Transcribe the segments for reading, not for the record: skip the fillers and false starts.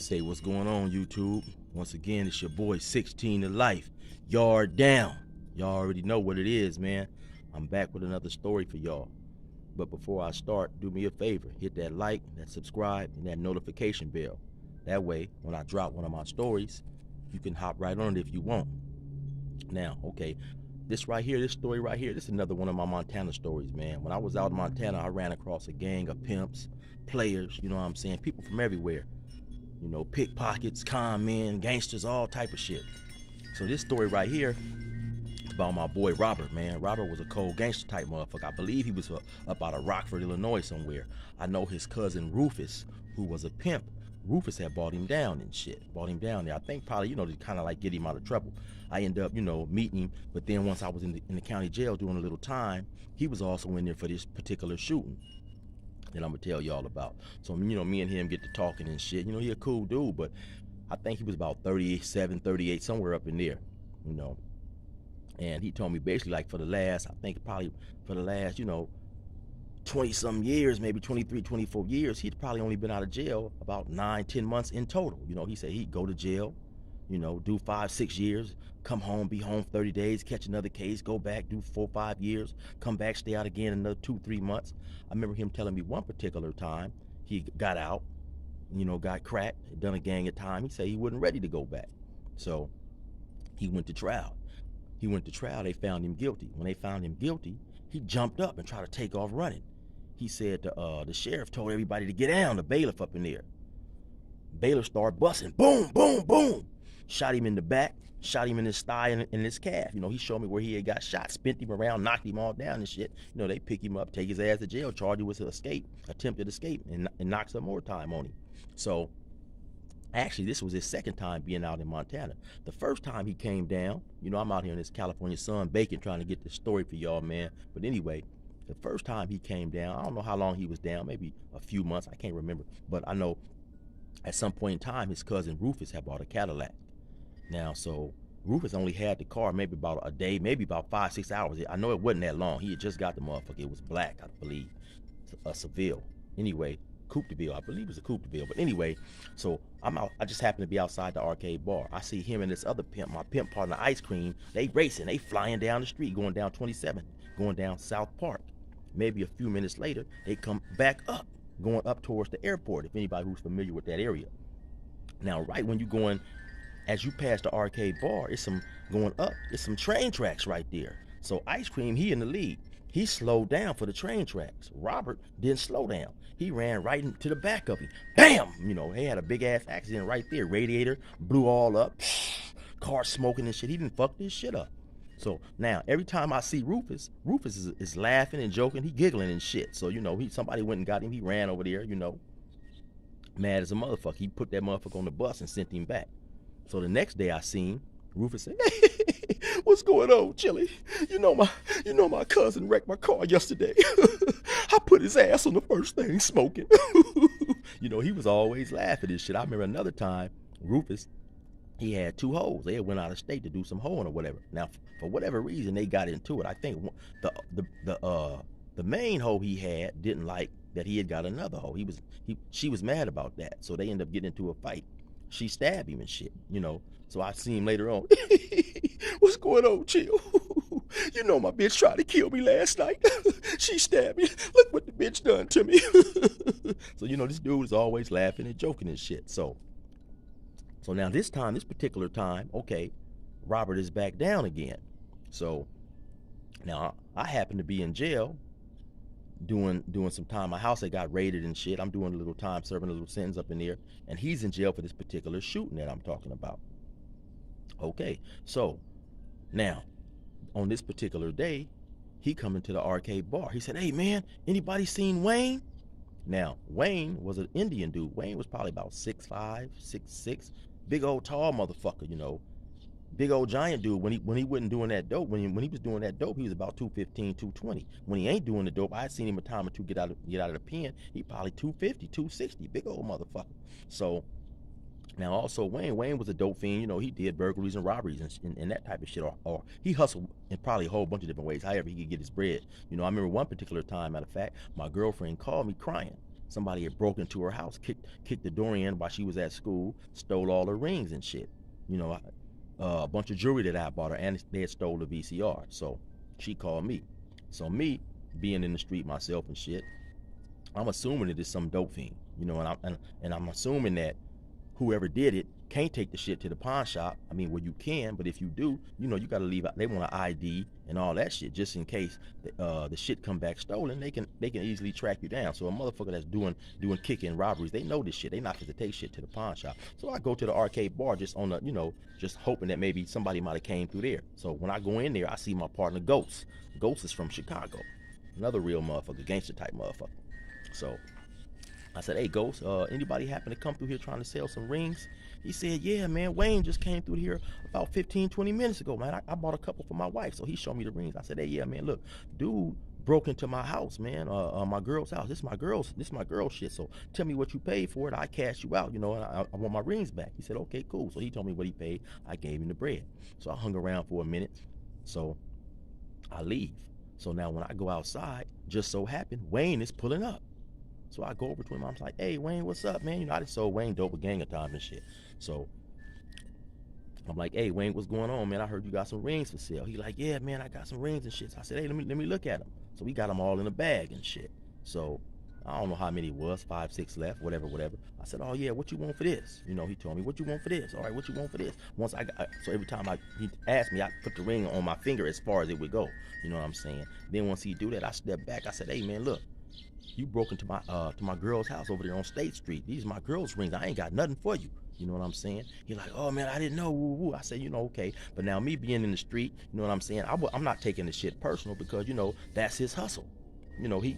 Say what's going on, YouTube. Once again, it's your boy 16 to life. Yard down. Y'all already know what it is, man. I'm back with another story for y'all. But before I start, do me a favor. Hit that like, that subscribe, and that notification bell. That way, when I drop one of my stories, you can hop right on it if you want. Now, okay, this story right here, this is another one of my Montana stories, man. When I was out in Montana, I ran across a gang of pimps, players, you know what I'm saying, people from everywhere. You know, pickpockets, con men, gangsters, all type of shit. So this story right here is about my boy Robert, man. Robert was a cold gangster type motherfucker. I believe he was up out of Rockford, Illinois somewhere. I know his cousin Rufus, who was a pimp, Rufus had brought him down and shit. Brought him down there. I think probably, you know, to kind of like get him out of trouble. I ended up, you know, meeting him. But then once I was in the county jail doing a little time, he was also in there for this particular shooting that I'm gonna tell y'all about. So, you know, me and him get to talking and shit. You know, he a cool dude, but I think he was about 37, 38, somewhere up in there, you know. And he told me basically like for the last, you know, 20-some years, maybe 23, 24 years, he'd probably only been out of jail about 9, 10 months in total. You know, he said he'd go to jail, you know, do 5, 6 years, come home, be home 30 days, catch another case, go back, do 4, 5 years, come back, stay out again another 2, 3 months. I remember him telling me one particular time he got out, you know, got cracked, done a gang of time. He said he wasn't ready to go back. So he went to trial. They found him guilty. When they found him guilty, he jumped up and tried to take off running. He said the sheriff told everybody to get down, the bailiff up in there. Bailiff started busting, boom, boom, boom. Shot him in the back, shot him in his thigh and in his calf. You know, he showed me where he had got shot, spent him around, knocked him all down and shit. You know, they pick him up, take his ass to jail, charge him with attempted escape, and knock some more time on him. So, actually, this was his second time being out in Montana. The first time he came down, you know, I'm out here in this California sun baking trying to get this story for y'all, man. But anyway, the first time he came down, I don't know how long he was down, maybe a few months, I can't remember. But I know at some point in time, his cousin Rufus had bought a Cadillac. Now, so Rufus only had the car maybe about a day, maybe about 5, 6 hours. I know it wasn't that long. He had just got the motherfucker. It was black, I believe, a Seville. Anyway, Coupe de Ville, I believe it was a Coupe de Ville. But anyway, so I'm out. I just happened to be outside the arcade bar. I see him and this other pimp, my pimp partner, Ice Cream. They racing. They flying down the street, going down 27, going down South Park. Maybe a few minutes later, they come back up, going up towards the airport, if anybody who's familiar with that area. Now, right when you're going, as you pass the arcade bar, it's some going up, it's some train tracks right there. So Ice Cream, he in the lead. He slowed down for the train tracks. Robert didn't slow down. He ran right into the back of him. Bam! You know, he had a big ass accident right there. Radiator blew all up. Car smoking and shit. He didn't fuck this shit up. So now every time I see Rufus is laughing and joking. He giggling and shit. So, you know, somebody went and got him. He ran over there, you know, mad as a motherfucker. He put that motherfucker on the bus and sent him back. So the next day I seen Rufus say, "Hey, what's going on, Chili? You know my cousin wrecked my car yesterday. I put his ass on the first thing smoking." You know, he was always laughing and shit. I remember another time, Rufus, he had 2 hoes. They had went out of state to do some hoeing or whatever. Now, for whatever reason, they got into it. I think the main hoe he had didn't like that he had got another hoe. She was mad about that. So they ended up getting into a fight. She stabbed him and shit, you know. So I see him later on. "What's going on, Chill? You know my bitch tried to kill me last night. She stabbed me. Look what the bitch done to me." So, you know, this dude is always laughing and joking and shit. So now this particular time, okay, Robert is back down again. So now I happen to be in jail doing some time. My house had got raided and shit. I'm doing a little time, serving a little sentence up in there, and he's in jail for this particular shooting that I'm talking about. Okay, so now on this particular day, he come into the arcade bar. He said, "Hey man, anybody seen Wayne?" Now Wayne was an Indian dude. Wayne was probably about 6'5", 6'6", big old tall motherfucker, you know. Big old giant dude. When he wasn't doing that dope, when he was doing that dope, he was about 215, 220. When he ain't doing the dope, I seen him a time or two get out of the pen. He probably 250, 260, big old motherfucker. So now also Wayne was a dope fiend. You know, he did burglaries and robberies and that type of shit. Or he hustled in probably a whole bunch of different ways. However he could get his bread. You know, I remember one particular time, matter of fact, my girlfriend called me crying, somebody had broke into her house, kicked the door in while she was at school, stole all her rings and shit. You know, a bunch of jewelry that I bought her, and they had stole the VCR. So she called me. So me, being in the street myself and shit, I'm assuming it is some dope fiend, you know, and I'm assuming that whoever did it can't take the shit to the pawn shop. I mean, well, you can, but if you do, you know, you got to leave out. They want an ID and all that shit just in case the shit come back stolen. They can easily track you down. So a motherfucker that's doing kicking robberies, they know this shit. They not going to take shit to the pawn shop. So I go to the arcade bar just on the, you know, just hoping that maybe somebody might have came through there. So when I go in there, I see my partner Ghost. Ghost is from Chicago, another real motherfucker, gangster type motherfucker. So I said, hey, Ghost, anybody happen to come through here trying to sell some rings? He said, yeah, man, Wayne just came through here about 15, 20 minutes ago, man. I bought a couple for my wife. So he showed me the rings. I said, hey, yeah, man, look, dude broke into my house, man, my girl's house. This my girl's shit. So tell me what you paid for it. I cash you out, you know, and I want my rings back. He said, okay, cool. So he told me what he paid. I gave him the bread. So I hung around for a minute. So I leave. So now when I go outside, just so happened, Wayne is pulling up. So I go over to him. I'm like, hey, Wayne, what's up, man? You know, I just sold Wayne dope a gang of times and shit. So I'm like, hey, Wayne, what's going on, man? I heard you got some rings for sale. He like, yeah, man, I got some rings and shit. So I said, hey, let me look at them. So we got them all in a bag and shit. So I don't know how many it was, 5, 6 left, whatever. I said, oh, yeah, what you want for this? You know, he told me, what you want for this? All right, what you want for this? Once so every time he asked me, I put the ring on my finger as far as it would go. You know what I'm saying? Then once he do that, I step back. I said, hey, man, look. You broke into my girl's house over there on State Street. These are my girl's rings. I ain't got nothing for you. You know what I'm saying? He like, oh man, I didn't know. Woo, woo. I said, you know, okay. But now me being in the street, you know what I'm saying? I'm not taking this shit personal because you know that's his hustle. You know, he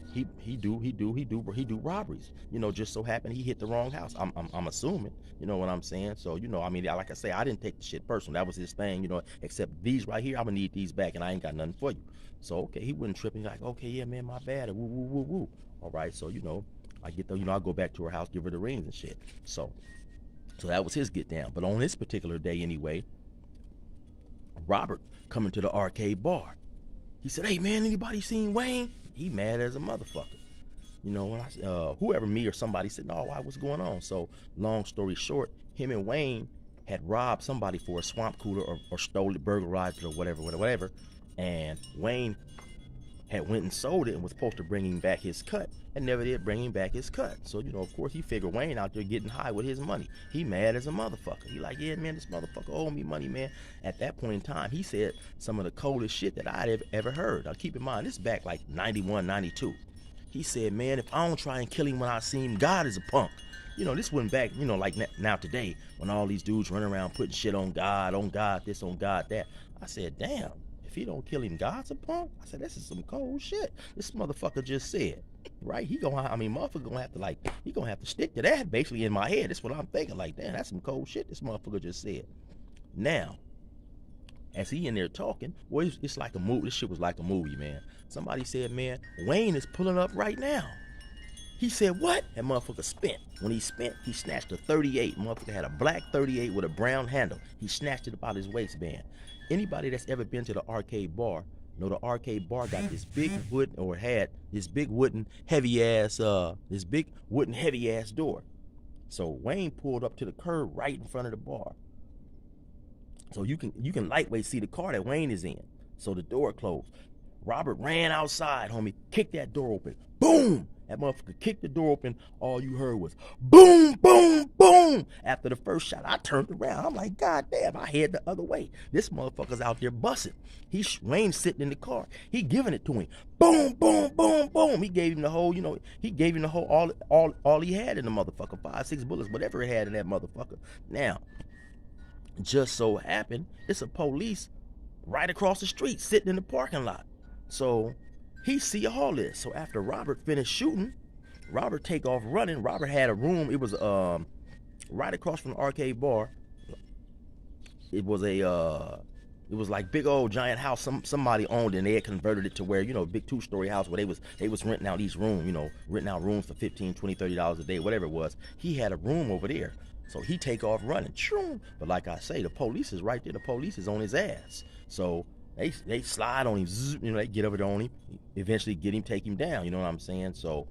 do robberies. You know, just so happened he hit the wrong house. I'm assuming. You know what I'm saying? So you know, I mean, like I say, I didn't take the shit personal. That was his thing. You know, except these right here, I'm gonna need these back, and I ain't got nothing for you. So okay, he wasn't tripping. Like, okay, yeah, man, my bad. Woo woo woo woo. All right, so you know, I get the, you know, I go back to her house, give her the rings and shit. So that was his get down. But on this particular day, anyway, Robert coming to the arcade bar. He said, hey man, anybody seen Wayne? He mad as a motherfucker. You know, when whoever, me or somebody said, no, why, what's going on? So long story short, him and Wayne had robbed somebody for a swamp cooler or stole it, burglarized it or whatever. And Wayne had went and sold it and was supposed to bring him back his cut and never did bring him back his cut. So, you know, of course, he figured Wayne out there getting high with his money. He mad as a motherfucker. He like, yeah, man, this motherfucker owe me money, man. At that point in time, he said some of the coldest shit that I'd ever heard. Now, keep in mind, this is back like 91, 92. He said, man, if I don't try and kill him when I see him, God is a punk. You know, this went back, you know, like now today, when all these dudes run around putting shit on God this, on God that. I said, damn. If he don't kill him, God's a punk. I said, this is some cold shit. This motherfucker just said, right? Motherfucker gonna have to he gonna have to stick to that basically in my head. That's what I'm thinking. Like, damn, that's some cold shit this motherfucker just said. Now, as he in there talking, well, it's like a movie. This shit was like a movie, man. Somebody said, man, Wayne is pulling up right now. He said, what? That motherfucker spent. When he spent, he snatched a 38. Motherfucker had a black 38 with a brown handle. He snatched it about his waistband. Anybody that's ever been to the arcade bar know the arcade bar got this big wooden, or had this big wooden heavy ass door. So Wayne pulled up to the curb right in front of the bar. So you can lightweight see the car that Wayne is in. So the door closed. Robert ran outside, homie, kicked that door open. Boom! That motherfucker kicked the door open. All you heard was boom, boom, boom. After the first shot, I turned around. I'm like, God damn, I head the other way. This motherfucker's out there busting. Wayne's sitting in the car. He giving it to him. Boom, boom, boom, boom. He gave him the whole, you know, all he had in the motherfucker. 5, 6 bullets, whatever it had in that motherfucker. Now, just so happened, it's a police right across the street sitting in the parking lot. So he see all this. So after Robert finished shooting, Robert take off running. Robert had a room. It was right across from the arcade bar. It was like big old giant house. Somebody owned it, and they had converted it to where, you know, big 2-story house where they was renting out these rooms, you know, renting out rooms for $15, $20, $30 a day, whatever it was. He had a room over there. So he take off running. But like I say, the police is right there. The police is on his ass. So they slide on him, you know, they get over there on him, eventually get him, take him down, you know what I'm saying? So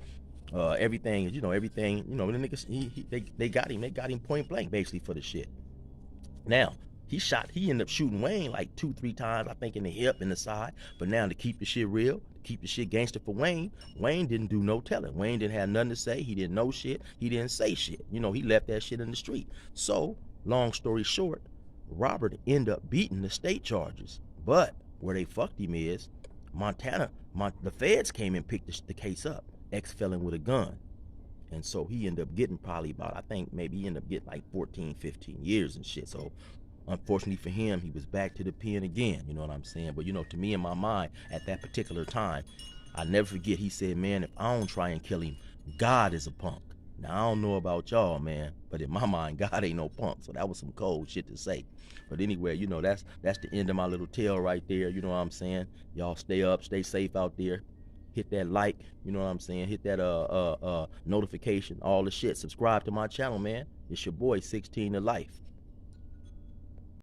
Everything, everything, the niggas, they got him point blank basically for the shit. Now, he ended up shooting Wayne like 2, 3 times, I think in the hip and the side. But now to keep the shit real, to keep the shit gangster for Wayne didn't do no telling. Wayne didn't have nothing to say. He didn't know shit. He didn't say shit. He left that shit in the street. So, long story short, Robert ended up beating the state charges. But where they fucked him is the feds came and picked the case up. Ex-felon with a gun. And so he ended up getting probably about, I think maybe he ended up getting like 14, 15 years and shit. So unfortunately for him, he was back to the pen again. You know what I'm saying? But to me in my mind at that particular time, I never forget he said, man, if I don't try and kill him, God is a punk. Now I don't know about y'all, man, but in my mind, God ain't no punk. So that was some cold shit to say. But anyway, that's the end of my little tale right there. You know what I'm saying? Y'all stay up, stay safe out there. Hit that like, you know what I'm saying? Hit that notification, all the shit. Subscribe to my channel, man. It's your boy 16 to Life.